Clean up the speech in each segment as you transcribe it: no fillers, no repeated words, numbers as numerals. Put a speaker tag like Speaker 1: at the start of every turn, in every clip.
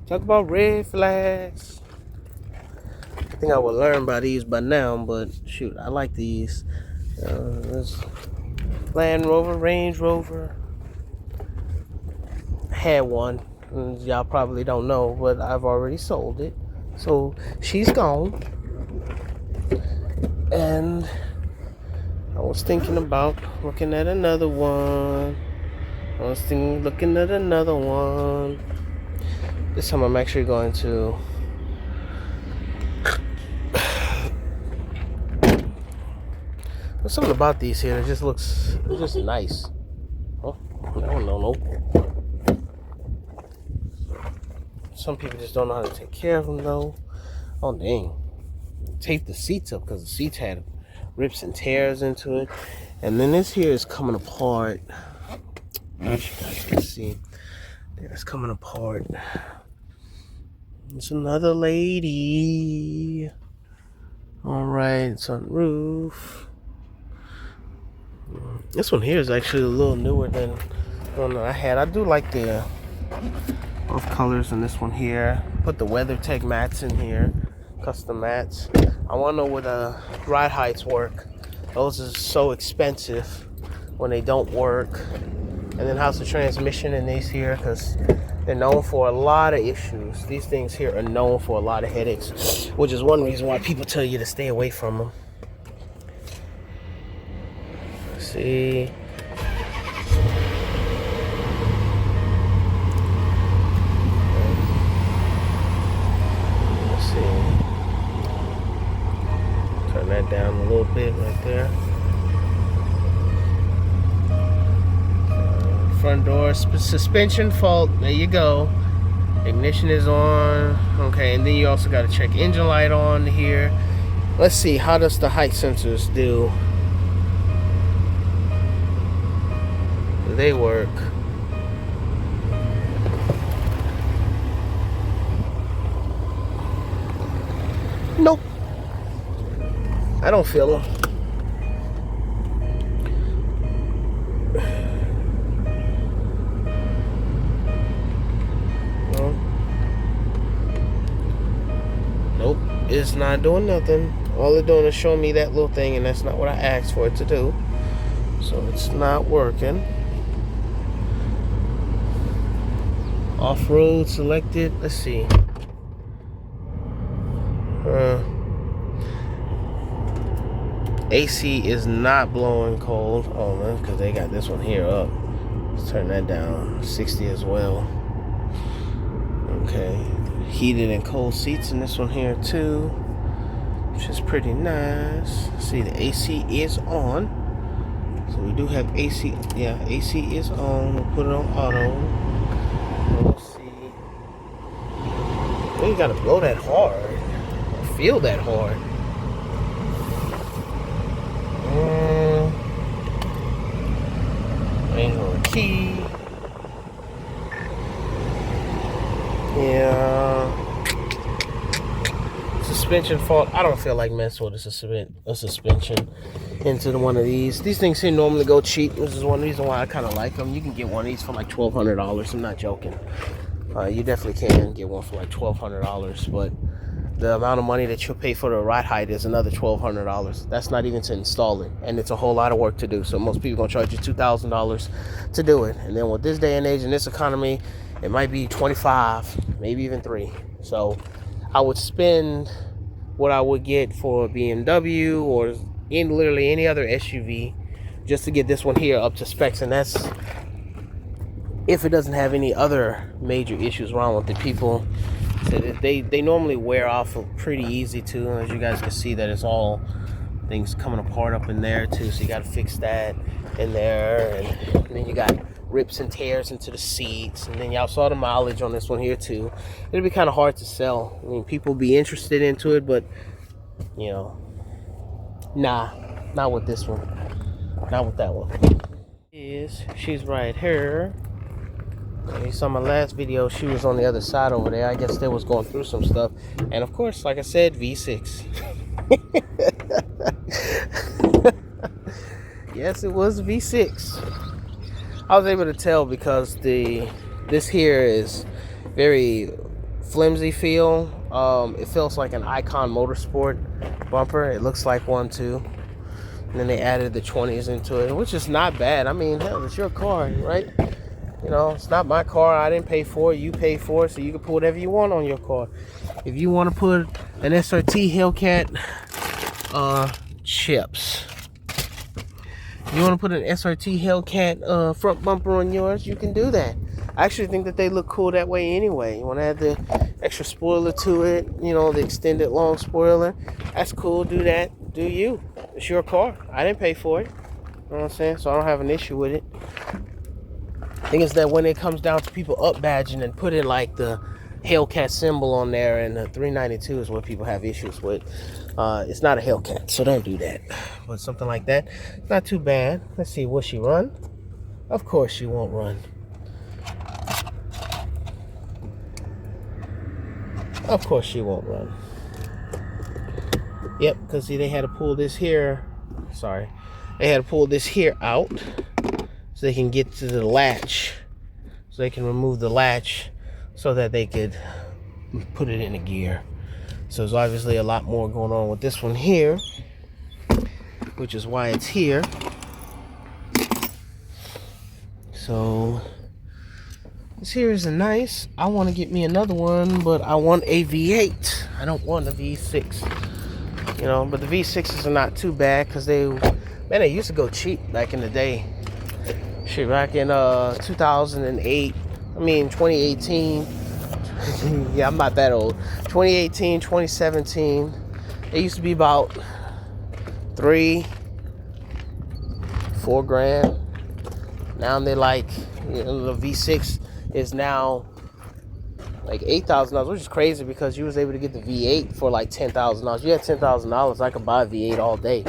Speaker 1: Talk about red flags. I think I would learn by these by now, but shoot, I like these. This Land Rover, Range Rover. Had one. Y'all probably don't know, but I've already sold it. So she's gone. And I was thinking about looking at another one. Looking at another one. This time I'm actually going to there's something about these here that just looks just nice. Oh, no. Some people just don't know how to take care of them though. Oh dang. Tape the seats up because the seats had rips and tears into it. And then this here is coming apart. As you guys can see. It's coming apart. It's another lady. Alright, it's on the roof. This one here is actually a little newer than the one that I had. I do like the both colors in this one here. Put the WeatherTech mats in here. Custom mats. I want to know where the ride heights work. Those are so expensive when they don't work. And then how's the transmission in these here? Because they're known for a lot of issues. These things here are known for a lot of headaches, which is one reason why people tell you to stay away from them. See? Let's see. Turn that down a little bit right there. Front door suspension fault. There you go. Ignition is on. Okay, and then you also got to check engine light on here. Let's see, how does the height sensors do? Do they work? Nope. I don't feel them. Nope, it's not doing nothing. All they're doing is showing me that little thing, and that's not what I asked for it to do. So it's not working. Off-road selected. Let's see. AC is not blowing cold. Oh man, because they got this one here up. Let's turn that down. 60 as well. Okay. Heated and cold seats in this one here too, which is pretty nice. See, the AC is on. So we do have AC. Yeah, AC is on. We'll put it on auto. Let's see. You gotta blow that hard. Feel that hard. Manual key. Yeah. Suspension fault. I don't feel like messing with a suspension into one of these. These things here normally go cheap. This is one reason why I kind of like them. You can get one of these for like $1,200. I'm not joking. You definitely can get one for like $1,200, but the amount of money that you'll pay for the ride height is another $1,200. That's not even to install it, and it's a whole lot of work to do. So most people gonna charge you $2,000 to do it, and then with this day and age in this economy, it might be 25, maybe even 3. So I would spend what I would get for a BMW or in literally any other SUV just to get this one here up to specs, and that's if it doesn't have any other major issues wrong with it. People said that they normally wear off pretty easy too. As you guys can see, that it's all things coming apart up in there too, so you got to fix that in there. And then you got rips and tears into the seats, and then y'all saw the mileage on this one here too. It'll be kind of hard to sell. I mean, people be interested into it, but you know, not with this one, not with that one. She's right here. You saw my last video, she was on the other side over there. I guess they was going through some stuff, and of course, like I said, V6. Yes, it was V6. I was able to tell because this here is very flimsy feel. It feels like an Icon Motorsport bumper. It looks like one too. And then they added the 20s into it, which is not bad. I mean, hell, it's your car, right? You know, it's not my car. I didn't pay for it. You paid for it, so you can put whatever you want on your car. If you want to put an SRT Hellcat chips, you want to put an SRT Hellcat front bumper on yours, you can do that. I actually think that they look cool that way anyway. You want to add the extra spoiler to it, you know, the extended long spoiler. That's cool. Do that. Do you. It's your car. I didn't pay for it. You know what I'm saying? So I don't have an issue with it. The thing is that when it comes down to people up badging and putting like the Hellcat symbol on there, and the 392 is what people have issues with. It's not a Hellcat, so don't do that. But something like that, it's not too bad. Let's see, will she run? Of course she won't run. Of course she won't run. Yep, because see, they had to pull this here. Sorry. They had to pull this here out so they can get to the latch. So they can remove the latch so that they could put it in a gear. So there's obviously a lot more going on with this one here, which is why it's here. So this here is a nice. I want to get me another one, but I want a V8. I don't want a V6. You know, but the V6s are not too bad because they used to go cheap back in the day. Shit, back in 2008. I mean 2018. Yeah, I'm not that old. 2018, 2017. They used to be about $3-4 grand. Now they're like, you know, the V6 is now like $8,000, which is crazy because you was able to get the V8 for like $10,000. You had $10,000, I could buy a V8 all day.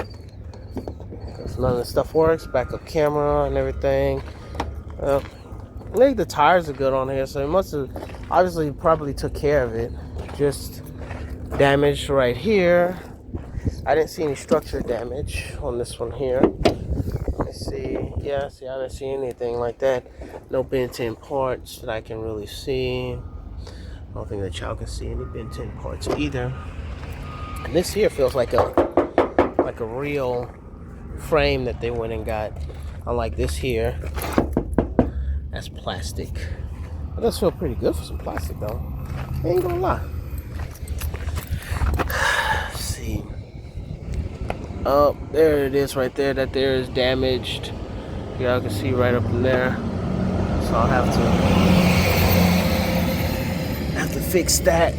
Speaker 1: Because none of the stuff works, backup camera and everything. I think the tires are good on here, so it must have obviously probably took care of it. Just damage right here. I didn't see any structure damage on this one here. Let's see. Yeah, see, I didn't see anything like that. No bent-in parts that I can really see. I don't think that y'all can see any bent-in parts either. And this here feels like a real frame that they went and got. Unlike this here, that's plastic. It does feel pretty good for some plastic though. I ain't gonna lie. Let's see. Oh, there it is right there. That there is damaged. Y'all can see right up in there. So I'll have to fix that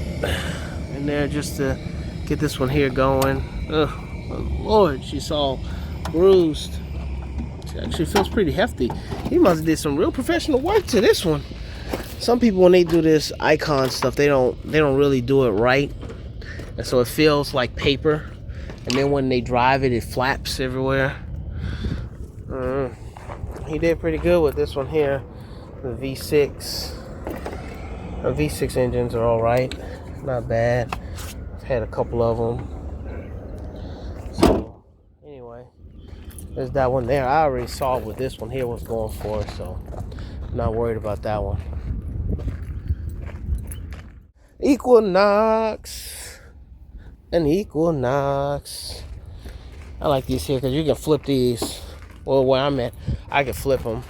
Speaker 1: in there just to get this one here going. Oh Lord, she's all bruised. She actually feels pretty hefty. He must have did some real professional work to this one. Some people, when they do this Icon stuff, they don't really do it right, and so it feels like paper. And then when they drive it, it flaps everywhere. He did pretty good with this one here. The V6. The V6 engines are all right, not bad. I've had a couple of them. So anyway, there's that one there. I already saw what this one here was going for, so I'm not worried about that one. Equinox. An Equinox. I like these here because you can flip these. Well, where I'm at, I can flip them.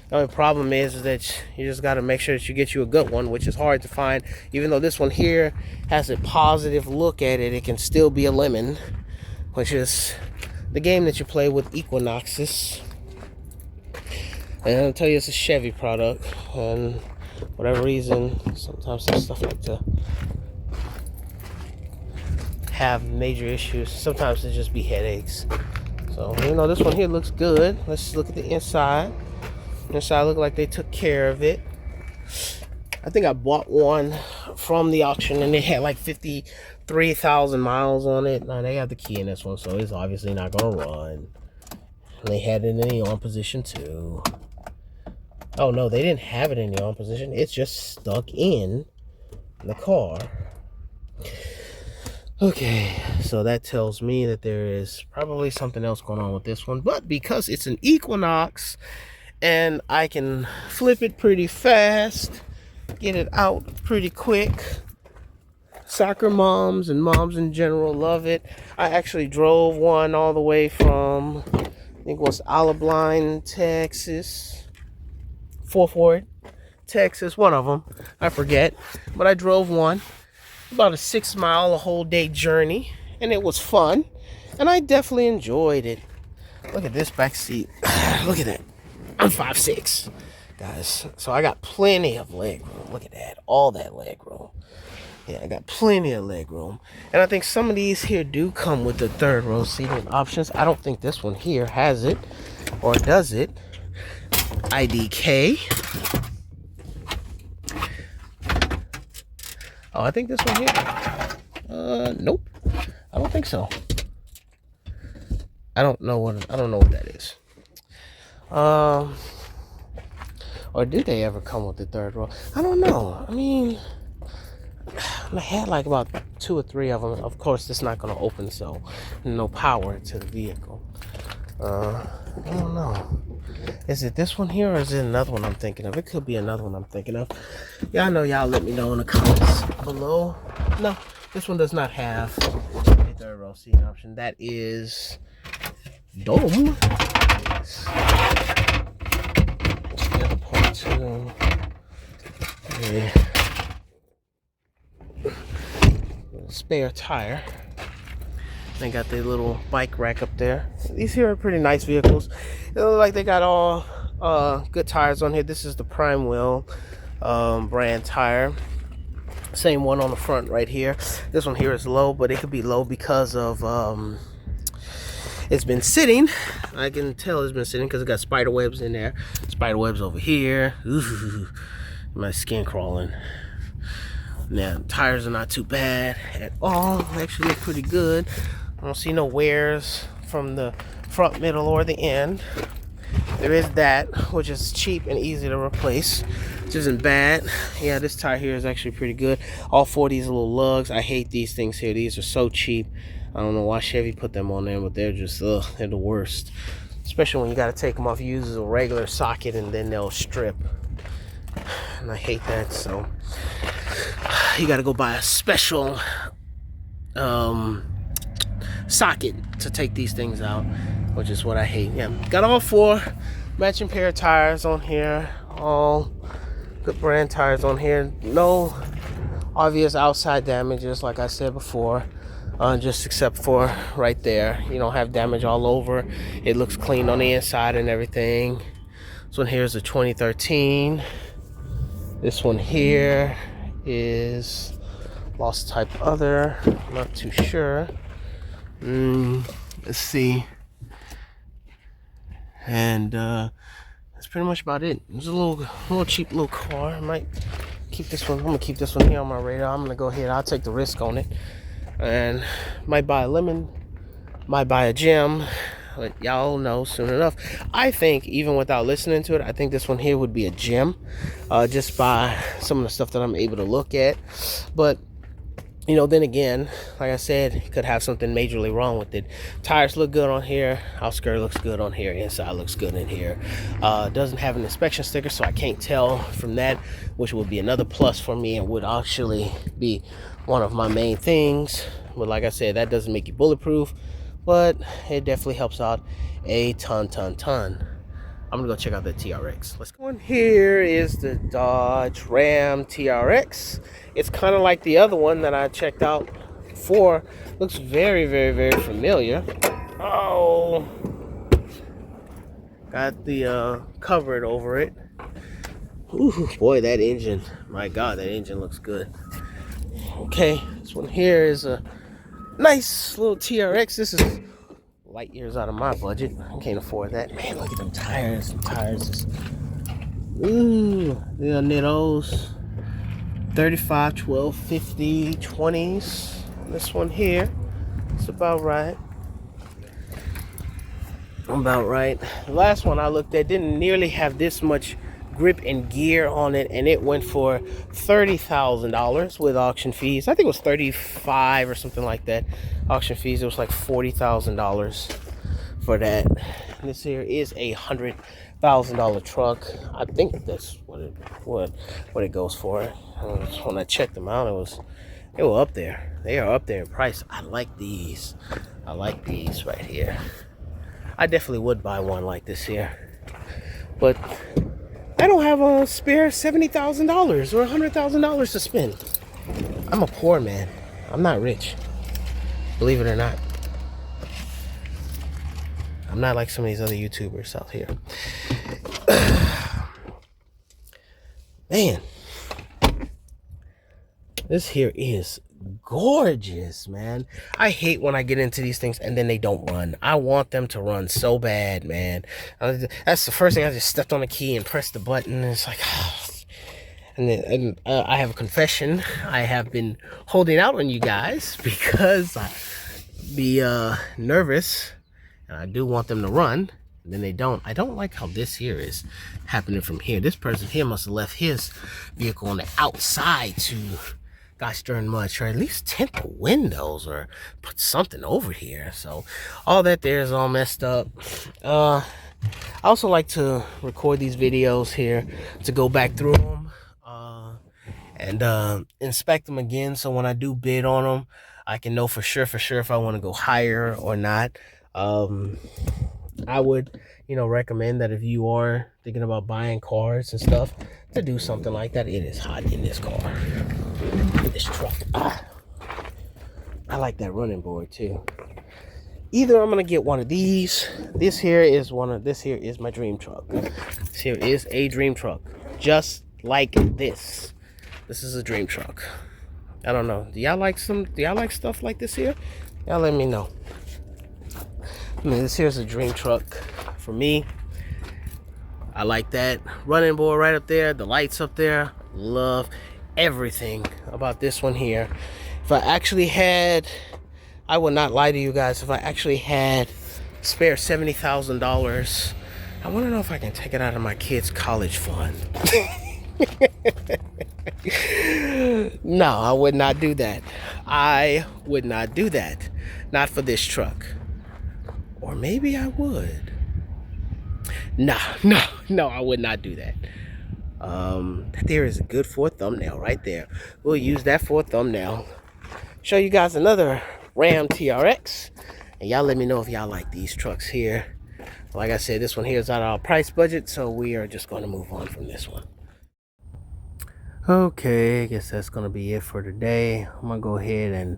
Speaker 1: The only problem is that you just got to make sure that you get you a good one, which is hard to find. Even though this one here has a positive look at it, it can still be a lemon, which is the game that you play with Equinoxes. And I'll tell you, it's a Chevy product, and whatever reason, sometimes some stuff like to have major issues. Sometimes it just be headaches. So, you know, this one here looks good. Let's look at the inside. Inside look like they took care of it. I think I bought one from the auction and they had like 53,000 miles on it. Now they have the key in this one, so it's obviously not gonna run. And they had it in the on position too. Oh no, they didn't have it in the on position. It's just stuck in the car. Okay, so that tells me that there is probably something else going on with this one. But because it's an Equinox and I can flip it pretty fast, get it out pretty quick, soccer moms and moms in general love it. I actually drove one all the way from, I think it was Alabline, Texas, Fort Worth, Texas, one of them, I forget. But I drove one, about a 6 mile, a whole day journey, and it was fun, and I definitely enjoyed it. Look at this back seat. Look at that. I'm 5'6", guys, so I got plenty of leg room. Look at that, all that leg room. Yeah, I got plenty of leg room. And I think some of these here do come with the third row seating options. I don't think this one here has it, or does it. IDK. Oh, I think this one here. Nope. I don't think so. I don't know what that is. Or did they ever come with the third row? I don't know. I mean, I had like about 2 or 3 of them. Of course, it's not going to open, so no power to the vehicle. I don't know. Is it this one here, or is it another one I'm thinking of? It could be another one I'm thinking of. Y'all know, y'all let me know in the comments below. No, this one does not have a third row seating option. That is dumb. Yes. What's the other part too? Yeah. Spare tire. They got their little bike rack up there. These here are pretty nice vehicles. They look like they got all good tires on here. This is the Prime Wheel brand tire. Same one on the front right here. This one here is low, but it could be low because of it's been sitting. I can tell it's been sitting because it got spider webs in there. Spider webs over here. Ooh, my skin crawling. Now, tires are not too bad at all. They actually look pretty good. I don't see no wears from the front, middle, or the end. There is that, which is cheap and easy to replace, which isn't bad. Yeah, this tire here is actually pretty good. All 4 of these little lugs. I hate these things here. These are so cheap. I don't know why Chevy put them on there, but they're just, they're the worst. Especially when you got to take them off, use a regular socket, and then they'll strip. And I hate that, so you got to go buy a special socket to take these things out, which is what I hate. Yeah, got all 4 matching pair of tires on here, all good brand tires on here. No obvious outside damages, like I said before, just except for right there. You don't have damage all over. It looks clean on the inside and everything. This one here is a 2013. This one here is lost type other, not too sure. Let's see. And that's pretty much about it. It was a little cheap little car. I might keep this one. I'm gonna keep this one here on my radar. I'm gonna go ahead. I'll take the risk on it, and might buy a lemon, might buy a gem. But y'all know soon enough. I think even without listening to it, I think this one here would be a gem, just by some of the stuff that I'm able to look at. But you know, then again, like I said, it could have something majorly wrong with it. Tires look good on here. Outskirt looks good on here. Inside looks good in here. Doesn't have an inspection sticker, so I can't tell from that, which would be another plus for me and would actually be one of my main things. But like I said, that doesn't make you bulletproof, but it definitely helps out a ton. I'm gonna go check out the TRX. Let's go. One here is the Dodge Ram TRX. It's kind of like the other one that I checked out before. Looks very familiar. Oh, got the covered over it. Ooh, boy, that engine! My God, that engine looks good. Okay, this one here is a nice little TRX. This is light years out of my budget. I can't afford that. Man, look at them tires. Them tires is, ooh, they'll knit those 35, 12, 50, 20s. This one here, it's about right. The last one I looked at didn't nearly have this much grip and gear on it, and it went for $30,000 with auction fees. I think it was 35 or something like that. Auction fees, it was like $40,000 for that. This here is a $100,000 truck. I think that's what it goes for. When I checked them out, it was They were up there. They are up there in price. I like these. I like these right here. I definitely would buy one like this here. But I don't have a spare $70,000 or $100,000 to spend. I'm a poor man. I'm not rich. Believe it or not. I'm not like some of these other YouTubers out here. Man. This here is gorgeous, man. I hate when I get into these things and then they don't run. I want them to run so bad, man. That's the first thing. I just stepped on the key and pressed the button. And it's like, and then I have a confession. I have been holding out on you guys because I be nervous, and I do want them to run. And then they don't. I don't like how this here is happening from here. This person here must have left his vehicle on the outside to, gosh darn much, or at least tint the windows or put something over here. So all that there is all messed up. I also like to record these videos here to go back through them and inspect them again, so when I do bid on them, I can know for sure if I want to go higher or not. I would, recommend that if you are thinking about buying cars and stuff, to do something like that. It is hot in this car. In this truck. I like that running board too. Either I'm gonna get one of these. This here is my dream truck. This here is a dream truck. Just like this. This is a dream truck. I don't know. Do y'all like stuff like this here? Y'all let me know. This here's a dream truck for me. I like that running board right up there, the lights up there. Love everything about this one here. If I actually had, I would not lie to you guys, if I actually had spare $70,000, I want to know if I can take it out of my kids' college fund. No, I would not do that. I would not do that. Not for this truck. Or maybe I would. No, I would not do that. That there is a good for a thumbnail right there. We'll use that for a thumbnail. Show you guys another Ram TRX. And y'all let me know if y'all like these trucks here. Like I said, this one here is out of our price budget, so we are just going to move on from this one. Okay, I guess that's going to be it for today. I'm going to go ahead and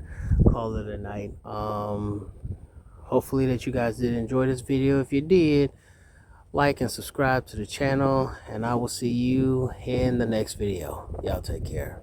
Speaker 1: call it a night. Hopefully that you guys did enjoy this video. If you did, like and subscribe to the channel, and I will see you in the next video. Y'all take care.